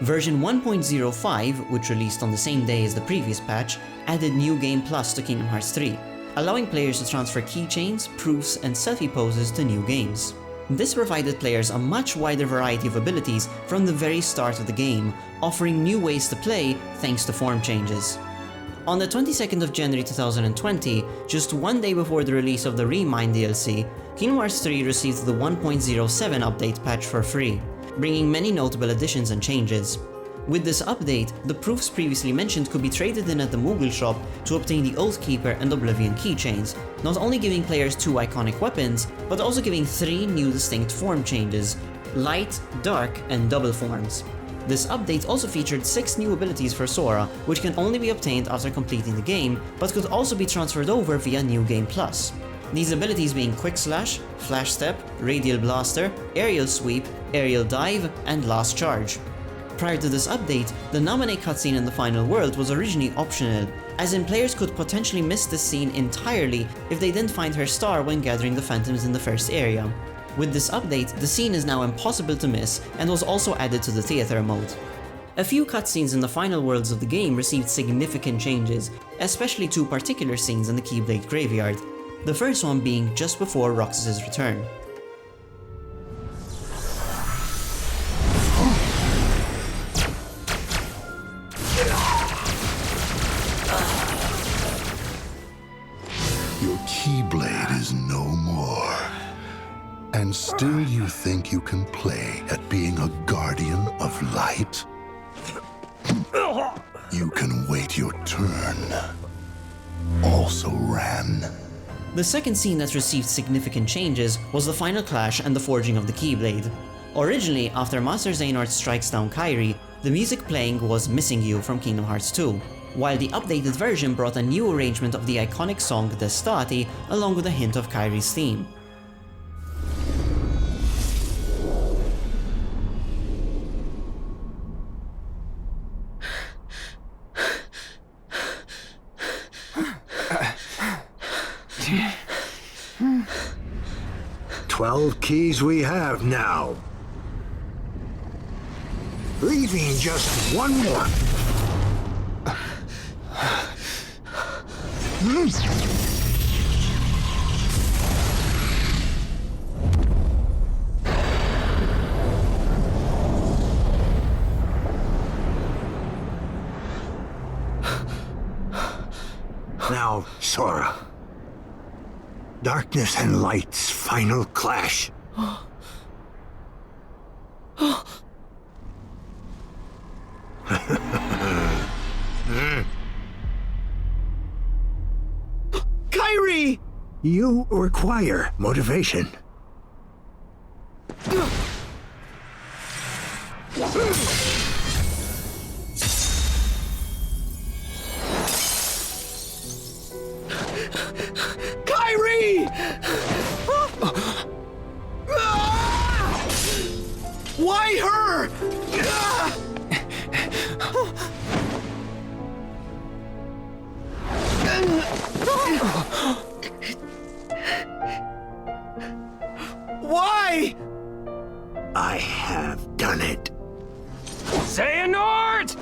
Version 1.05, which released on the same day as the previous patch, added New Game Plus to Kingdom Hearts 3, allowing players to transfer keychains, proofs, and selfie poses to new games. This provided players a much wider variety of abilities from the very start of the game, offering new ways to play thanks to form changes. On the 22nd of January 2020, just one day before the release of the Remind DLC, Kingdom Hearts 3 received the 1.07 update patch for free, bringing many notable additions and changes. With this update, the proofs previously mentioned could be traded in at the Moogle shop to obtain the Oath Keeper and Oblivion keychains, not only giving players 2 iconic weapons, but also giving 3 new distinct form changes: Light, Dark, and Double forms. This update also featured 6 new abilities for Sora, which can only be obtained after completing the game, but could also be transferred over via New Game Plus. These abilities being Quick Slash, Flash Step, Radial Blaster, Aerial Sweep, Aerial Dive, and Last Charge. Prior to this update, the Naminé cutscene in the final world was originally optional, as in players could potentially miss this scene entirely if they didn't find her star when gathering the Phantoms in the first area. With this update, the scene is now impossible to miss and was also added to the theater mode. A few cutscenes in the final worlds of the game received significant changes, especially 2 particular scenes in the Keyblade Graveyard. The first one being just before Roxas' return. Your Keyblade is no more. And still you think you can play at being a guardian of light? You can wait your turn. Also, Ran. The second scene that received significant changes was the final clash and the forging of the Keyblade. Originally, after Master Xehanort strikes down Kairi, the music playing was Missing You from Kingdom Hearts 2, while the updated version brought a new arrangement of the iconic song D'Estate along with a hint of Kairi's theme. "12 keys we have now. Leaving just one more. Now, Sora. Darkness and light's final clash. Kairi! You require motivation. Kairi! Why her? Why? I have done it. Xehanort!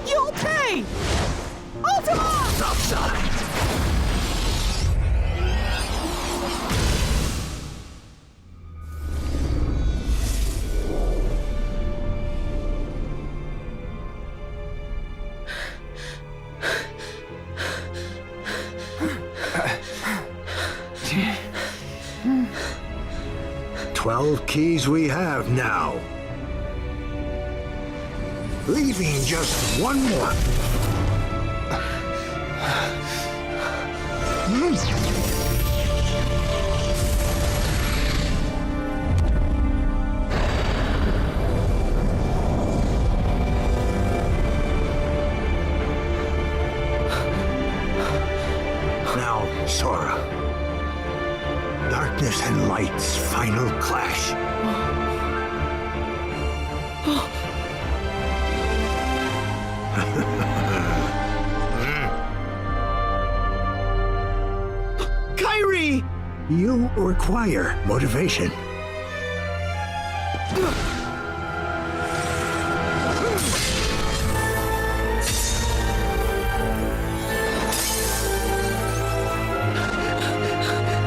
You'll pay! Ultima! Upside. "12 keys we have now. Leaving just one more. Now, Sora. Darkness and light's final clash. Kairi! You require motivation.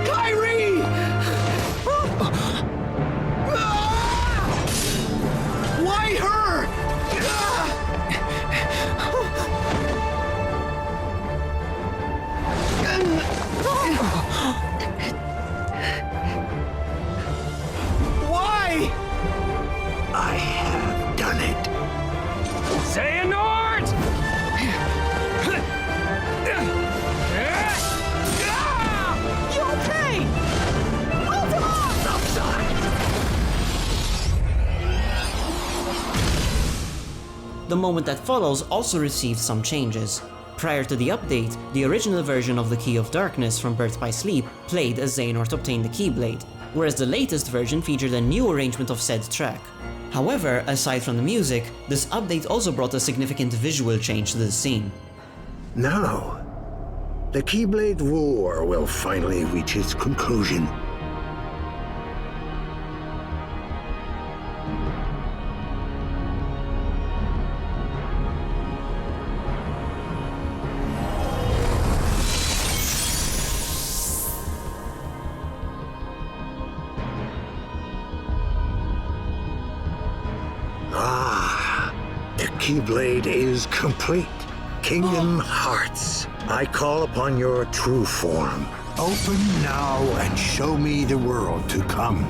Kyrie! Why her? Why? I have done it. Xehanort! You okay? Ultima! The moment that follows also received some changes. Prior to the update, the original version of the Key of Darkness from Birth by Sleep played as Xehanort obtained the Keyblade, whereas the latest version featured a new arrangement of said track. However, aside from the music, this update also brought a significant visual change to the scene. Now, the Keyblade War will finally reach its conclusion. The Keyblade is complete. Kingdom Hearts, I call upon your true form. Open now and show me the world to come.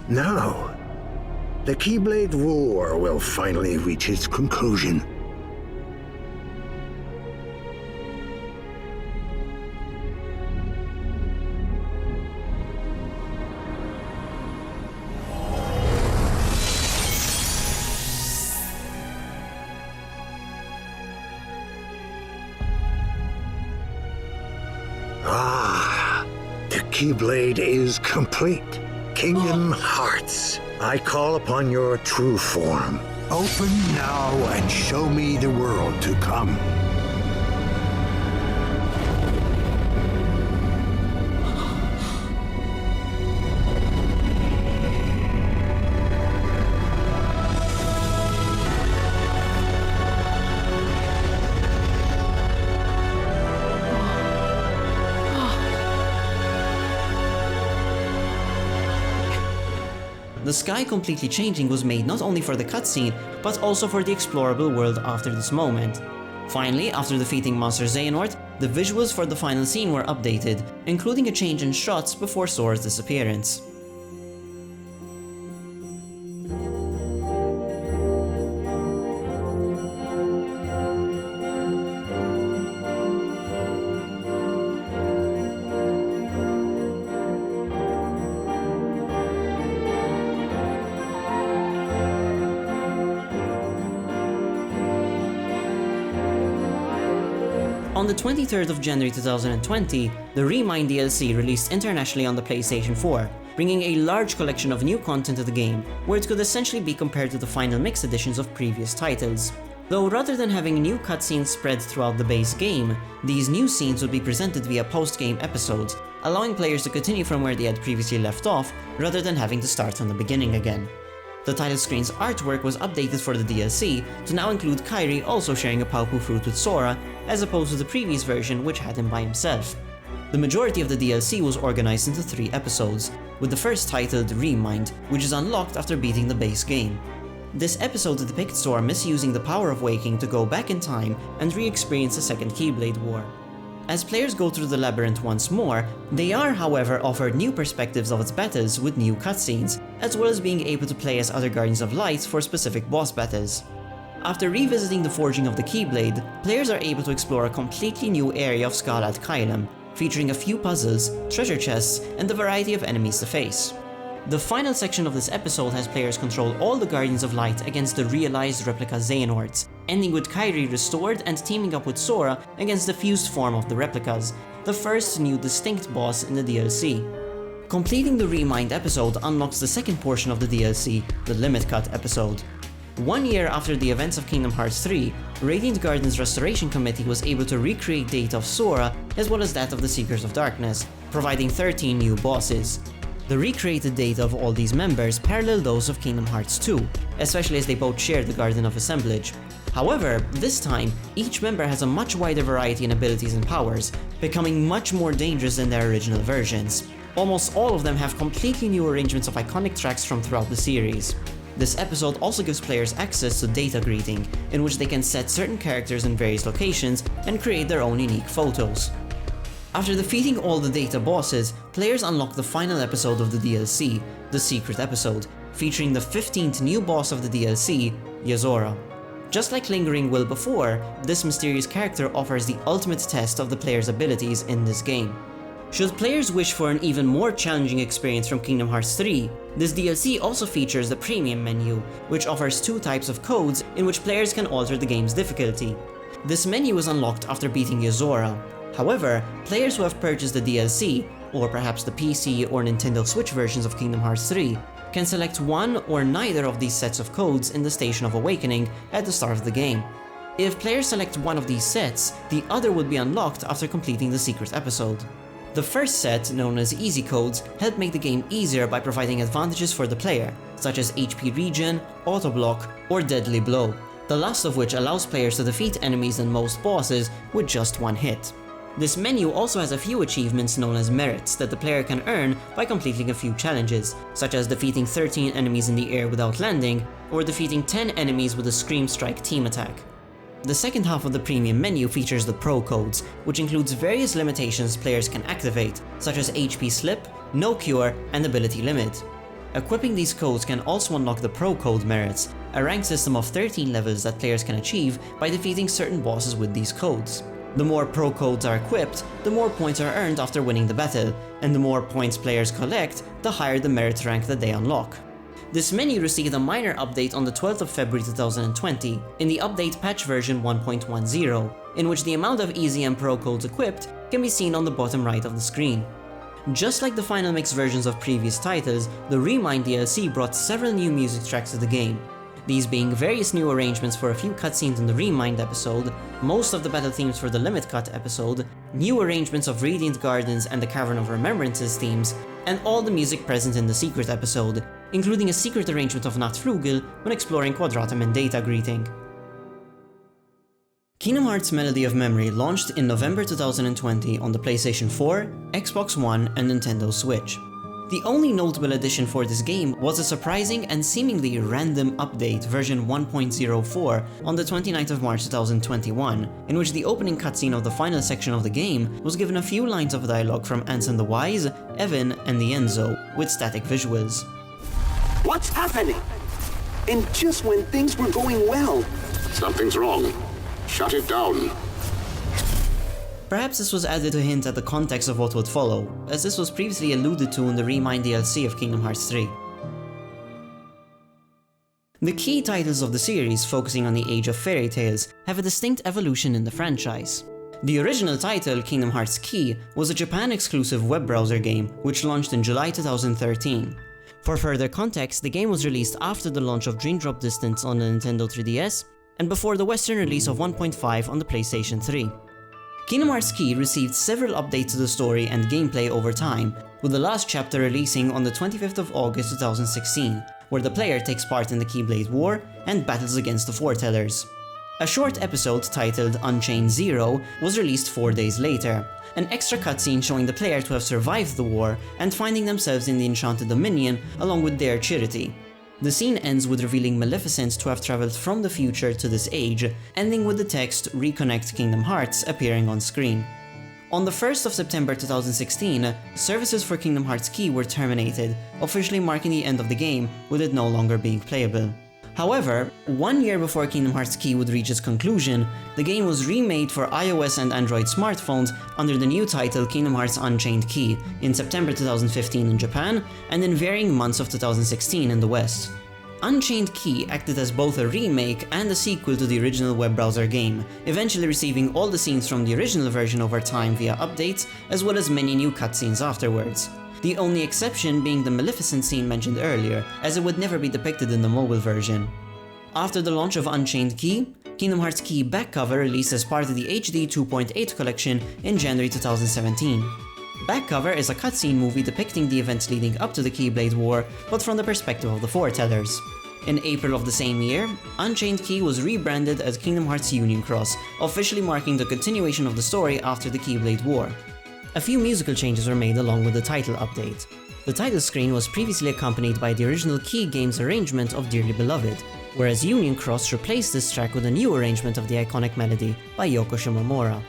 Now, the Keyblade War will finally reach its conclusion. The Keyblade is complete. Kingdom Hearts, I call upon your true form. Open now and show me the world to come. The sky completely changing was made not only for the cutscene, but also for the explorable world after this moment. Finally, after defeating Monster Xehanort, the visuals for the final scene were updated, including a change in shots before Sora's disappearance. On the 23rd of January 2020, the Remind DLC released internationally on the PlayStation 4, bringing a large collection of new content to the game, where it could essentially be compared to the final mix editions of previous titles. Though rather than having new cutscenes spread throughout the base game, these new scenes would be presented via post-game episodes, allowing players to continue from where they had previously left off, rather than having to start from the beginning again. The title screen's artwork was updated for the DLC to now include Kairi also sharing a Paopu fruit with Sora, as opposed to the previous version which had him by himself. The majority of the DLC was organized into 3 episodes, with the first titled Remind, which is unlocked after beating the base game. This episode depicts Sora misusing the power of waking to go back in time and re-experience the second Keyblade War. As players go through the labyrinth once more, they are however offered new perspectives of its battles with new cutscenes, as well as being able to play as other Guardians of Light for specific boss battles. After revisiting the forging of the Keyblade, players are able to explore a completely new area of Skalad Kylum, featuring a few puzzles, treasure chests, and a variety of enemies to face. The final section of this episode has players control all the Guardians of Light against the realized replica Xehanorts, ending with Kairi restored and teaming up with Sora against the fused form of the replicas, the first new distinct boss in the DLC. Completing the Remind episode unlocks the second portion of the DLC, the Limit Cut episode. 1 year after the events of Kingdom Hearts 3, Radiant Garden's Restoration Committee was able to recreate data of Sora as well as that of the Seekers of Darkness, providing 13 new bosses. The recreated data of all these members parallel those of Kingdom Hearts 2, especially as they both share the Garden of Assemblage. However, this time, each member has a much wider variety in abilities and powers, becoming much more dangerous than their original versions. Almost all of them have completely new arrangements of iconic tracks from throughout the series. This episode also gives players access to data greeting, in which they can set certain characters in various locations and create their own unique photos. After defeating all the data bosses, players unlock the final episode of the DLC, the Secret Episode, featuring the 15th new boss of the DLC, Yozora. Just like Lingering Will before, this mysterious character offers the ultimate test of the player's abilities in this game. Should players wish for an even more challenging experience from Kingdom Hearts 3, this DLC also features the Premium menu, which offers 2 types of codes in which players can alter the game's difficulty. This menu is unlocked after beating Yozora. However, players who have purchased the DLC, or perhaps the PC or Nintendo Switch versions of Kingdom Hearts 3, can select one or neither of these sets of codes in the Station of Awakening at the start of the game. If players select one of these sets, the other would be unlocked after completing the Secret Episode. The first set, known as Easy Codes, help make the game easier by providing advantages for the player, such as HP regen, auto block, or deadly blow, the last of which allows players to defeat enemies and most bosses with just one hit. This menu also has a few achievements known as merits that the player can earn by completing a few challenges, such as defeating 13 enemies in the air without landing, or defeating 10 enemies with a Scream Strike team attack. The second half of the Premium menu features the Pro Codes, which includes various limitations players can activate, such as HP Slip, No Cure, and Ability Limit. Equipping these codes can also unlock the Pro Code merits, a rank system of 13 levels that players can achieve by defeating certain bosses with these codes. The more Pro Codes are equipped, the more points are earned after winning the battle, and the more points players collect, the higher the merit rank that they unlock. This menu received a minor update on the 12th of February 2020 in the update patch version 1.10, in which the amount of Easy and Pro Codes equipped can be seen on the bottom right of the screen. Just like the Final Mix versions of previous titles, the Remind DLC brought several new music tracks to the game, these being various new arrangements for a few cutscenes in the Remind episode, most of the battle themes for the Limit Cut episode, new arrangements of Radiant Gardens and the Cavern of Remembrances themes, and all the music present in the Secret episode, including a secret arrangement of Nachtflügel when exploring Quadratum and Data Greeting. Kingdom Hearts Melody of Memory launched in November 2020 on the PlayStation 4, Xbox One, and Nintendo Switch. The only notable addition for this game was a surprising and seemingly random update version 1.04 on the 29th of March 2021, in which the opening cutscene of the final section of the game was given a few lines of dialogue from Ansem the Wise, Evan, and the Enzo, with static visuals. What's happening? And just when things were going well. Something's wrong. Shut it down. Perhaps this was added to hint at the context of what would follow, as this was previously alluded to in the Remind DLC of Kingdom Hearts 3. The key titles of the series, focusing on the Age of Fairy Tales, have a distinct evolution in the franchise. The original title, Kingdom Hearts Key, was a Japan-exclusive web browser game, which launched in July 2013. For further context, the game was released after the launch of Dream Drop Distance on the Nintendo 3DS, and before the Western release of 1.5 on the PlayStation 3. Kingdom Hearts Key received several updates to the story and gameplay over time, with the last chapter releasing on the 25th of August 2016, where the player takes part in the Keyblade War and battles against the Foretellers. A short episode titled Unchained Zero was released 4 days later, an extra cutscene showing the player to have survived the war and finding themselves in the Enchanted Dominion along with Dare Charity. The scene ends with revealing Maleficent to have traveled from the future to this age, ending with the text "Reconnect Kingdom Hearts" appearing on screen. On the 1st of September 2016, services for Kingdom Hearts Key were terminated, officially marking the end of the game, with it no longer being playable. However, 1 year before Kingdom Hearts Key would reach its conclusion, the game was remade for iOS and Android smartphones under the new title Kingdom Hearts Unchained Key in September 2015 in Japan and in varying months of 2016 in the West. Unchained Key acted as both a remake and a sequel to the original web browser game, eventually receiving all the scenes from the original version over time via updates, as well as many new cutscenes afterwards. The only exception being the Maleficent scene mentioned earlier, as it would never be depicted in the mobile version. After the launch of Unchained Key, Kingdom Hearts Key back cover released as part of the HD 2.8 collection in January 2017. Back cover is a cutscene movie depicting the events leading up to the Keyblade War, but from the perspective of the foretellers. In April of the same year, Unchained Key was rebranded as Kingdom Hearts Union Cross, officially marking the continuation of the story after the Keyblade War. A few musical changes were made along with the title update. The title screen was previously accompanied by the original Key game's arrangement of Dearly Beloved, whereas Union Cross replaced this track with a new arrangement of the iconic melody by Yoko Shimomura.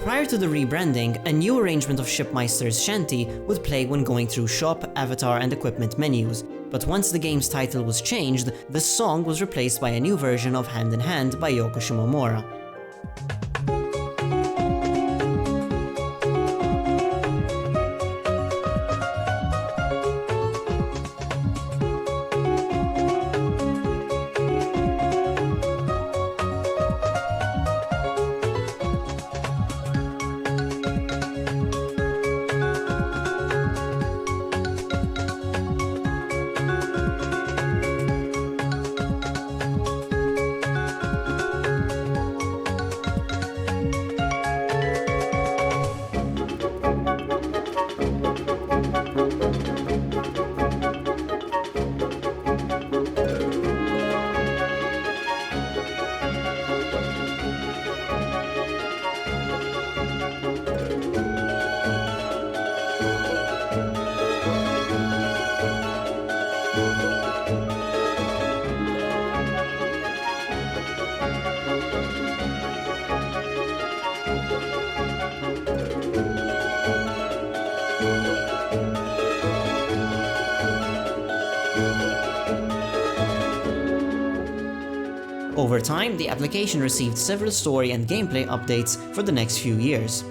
Prior to the rebranding, a new arrangement of Shipmeister's Shanty would play when going through shop, avatar and equipment menus, but once the game's title was changed, the song was replaced by a new version of Hand in Hand by Yoko Shimomura. Over time, the application received several story and gameplay updates for the next few years.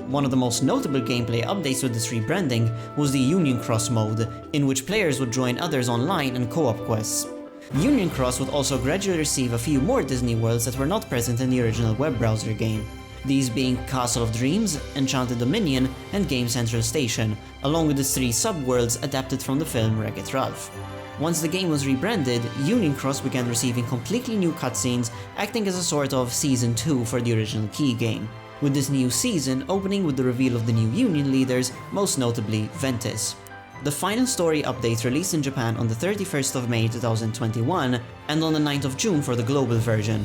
One of the most notable gameplay updates with this rebranding was the Union Cross mode, in which players would join others online in co-op quests. Union Cross would also gradually receive a few more Disney worlds that were not present in the original web browser game, these being Castle of Dreams, Enchanted Dominion, and Game Central Station, along with the 3 sub-worlds adapted from the film Wreck-It Ralph. Once the game was rebranded, Union Cross began receiving completely new cutscenes, acting as a sort of Season 2 for the original Key game, with this new season opening with the reveal of the new Union leaders, most notably Ventus. The final story update released in Japan on the 31st of May 2021 and on the 9th of June for the global version.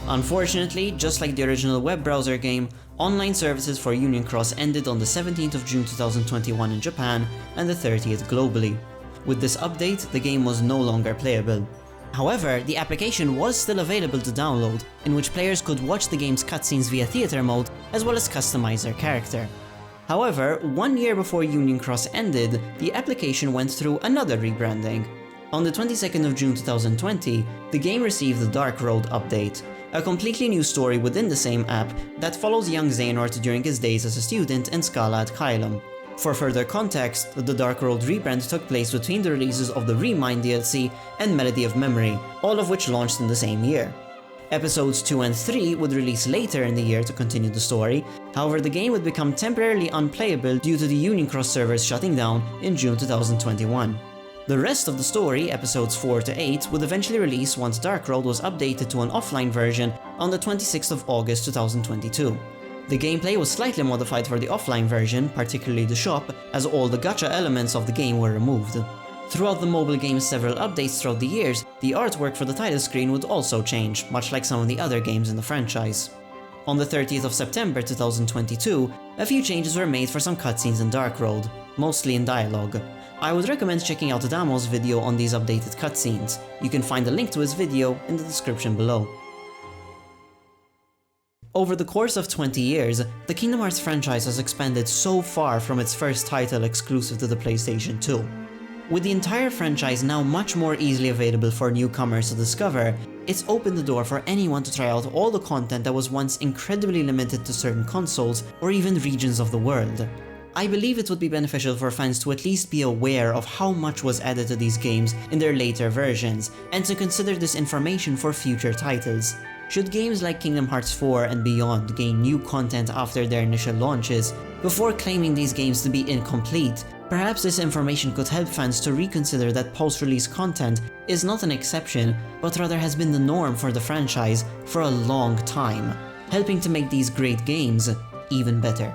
Unfortunately, just like the original web browser game, online services for Union Cross ended on the 17th of June 2021 in Japan and the 30th globally. With this update, the game was no longer playable. However, the application was still available to download, in which players could watch the game's cutscenes via theater mode, as well as customize their character. However, 1 year before Union Cross ended, the application went through another rebranding. On the 22nd of June 2020, the game received the Dark Road update, a completely new story within the same app that follows young Xehanort during his days as a student in Scala at Kylum. For further context, the Dark Road rebrand took place between the releases of the Remind DLC and Melody of Memory, all of which launched in the same year. Episodes 2 and 3 would release later in the year to continue the story, however the game would become temporarily unplayable due to the Union Cross servers shutting down in June 2021. The rest of the story, episodes 4 to 8, would eventually release once Dark Road was updated to an offline version on the 26th of August 2022. The gameplay was slightly modified for the offline version, particularly the shop, as all the gacha elements of the game were removed. Throughout the mobile game's several updates throughout the years, the artwork for the title screen would also change, much like some of the other games in the franchise. On the 30th of September 2022, a few changes were made for some cutscenes in Dark Road, mostly in dialogue. I would recommend checking out Damo's video on these updated cutscenes. You can find a link to his video in the description below. Over the course of 20 years, the Kingdom Hearts franchise has expanded so far from its first title exclusive to the PlayStation 2. With the entire franchise now much more easily available for newcomers to discover, it's opened the door for anyone to try out all the content that was once incredibly limited to certain consoles or even regions of the world. I believe it would be beneficial for fans to at least be aware of how much was added to these games in their later versions, and to consider this information for future titles. Should games like Kingdom Hearts 4 and beyond gain new content after their initial launches, before claiming these games to be incomplete, perhaps this information could help fans to reconsider that post-release content is not an exception, but rather has been the norm for the franchise for a long time, helping to make these great games even better.